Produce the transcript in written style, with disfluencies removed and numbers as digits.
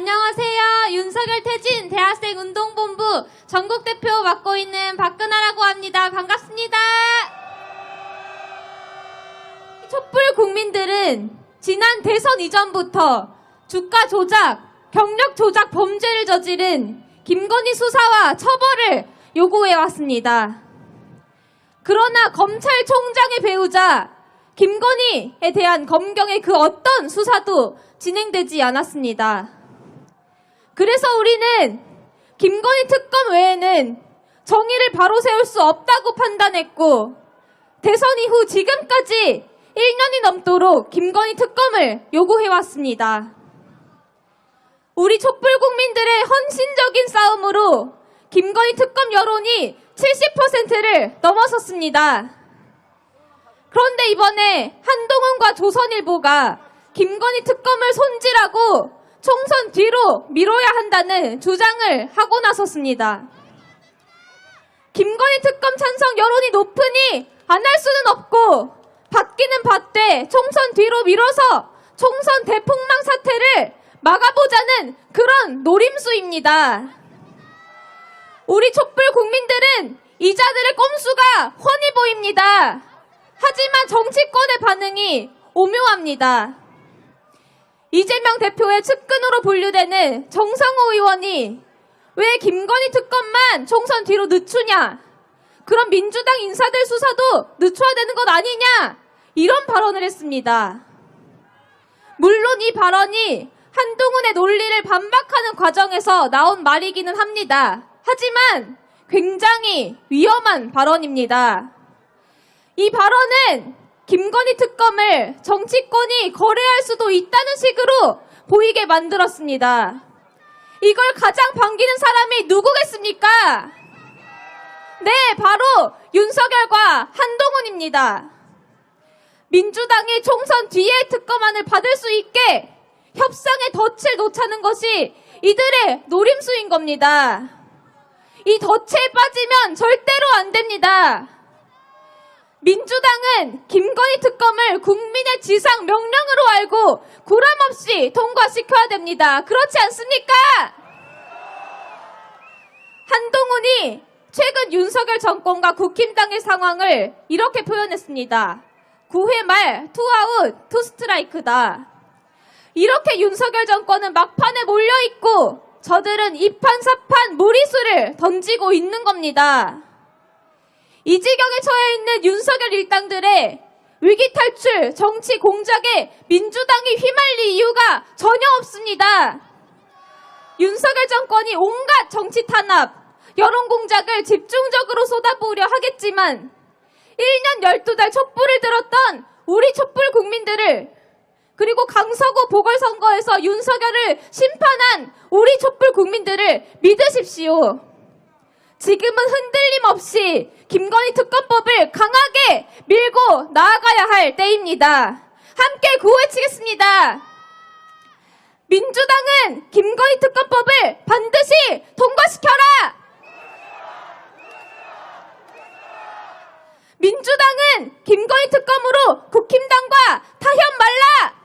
안녕하세요. 윤석열 퇴진 대학생 운동본부 전국대표 맡고 있는 박근아라고 합니다. 반갑습니다. 촛불 국민들은 지난 대선 이전부터 주가 조작, 경력 조작 범죄를 저지른 김건희 수사와 처벌을 요구해왔습니다. 그러나 검찰총장의 배우자 김건희에 대한 검경의 그 어떤 수사도 진행되지 않았습니다. 그래서 우리는 김건희 특검 외에는 정의를 바로 세울 수 없다고 판단했고, 대선 이후 지금까지 1년이 넘도록 김건희 특검을 요구해왔습니다. 우리 촛불 국민들의 헌신적인 싸움으로 김건희 특검 여론이 70%를 넘어섰습니다. 그런데 이번에 한동훈과 조선일보가 김건희 특검을 손질하고 총선 뒤로 미뤄야 한다는 주장을 하고 나섰습니다. 김건희 특검 찬성 여론이 높으니 안 할 수는 없고, 받기는 받되 총선 뒤로 미뤄서 총선 대폭망 사태를 막아보자는 그런 노림수입니다. 우리 촛불 국민들은 이자들의 꼼수가 훤히 보입니다. 하지만 정치권의 반응이 오묘합니다. 이재명 대표의 측근으로 분류되는 정상호 의원이 왜 김건희 특검만 총선 뒤로 늦추냐, 그럼 민주당 인사들 수사도 늦춰야 되는 것 아니냐, 이런 발언을 했습니다. 물론 이 발언이 한동훈의 논리를 반박하는 과정에서 나온 말이기는 합니다. 하지만 굉장히 위험한 발언입니다. 이 발언은 김건희 특검을 정치권이 거래할 수도 있다는 식으로 보이게 만들었습니다. 이걸 가장 반기는 사람이 누구겠습니까? 네, 바로 윤석열과 한동훈입니다. 민주당이 총선 뒤에 특검안을 받을 수 있게 협상의 덫을 놓자는 것이 이들의 노림수인 겁니다. 이 덫에 빠지면 절대로 안 됩니다. 민주당은 김건희 특검을 국민의 지상 명령으로 알고 구람없이 통과시켜야 됩니다. 그렇지 않습니까? 한동훈이 최근 윤석열 정권과 국힘당의 상황을 이렇게 표현했습니다. 9회 말 투아웃, 투스트라이크다. 이렇게 윤석열 정권은 막판에 몰려있고 저들은 이판사판 무리수를 던지고 있는 겁니다. 이 지경에 처해 있는 윤석열 일당들의 위기 탈출, 정치 공작에 민주당이 휘말릴 이유가 전혀 없습니다. 윤석열 정권이 온갖 정치 탄압, 여론 공작을 집중적으로 쏟아부으려 하겠지만 1년 12달 촛불을 들었던 우리 촛불 국민들을, 그리고 강서구 보궐선거에서 윤석열을 심판한 우리 촛불 국민들을 믿으십시오. 지금은 흔들림 없이 김건희 특검법을 강하게 밀고 나아가야 할 때입니다. 함께 구호외치겠습니다. 민주당은 김건희 특검법을 반드시 통과시켜라! 민주당은 김건희 특검으로 국힘당과 타협 말라!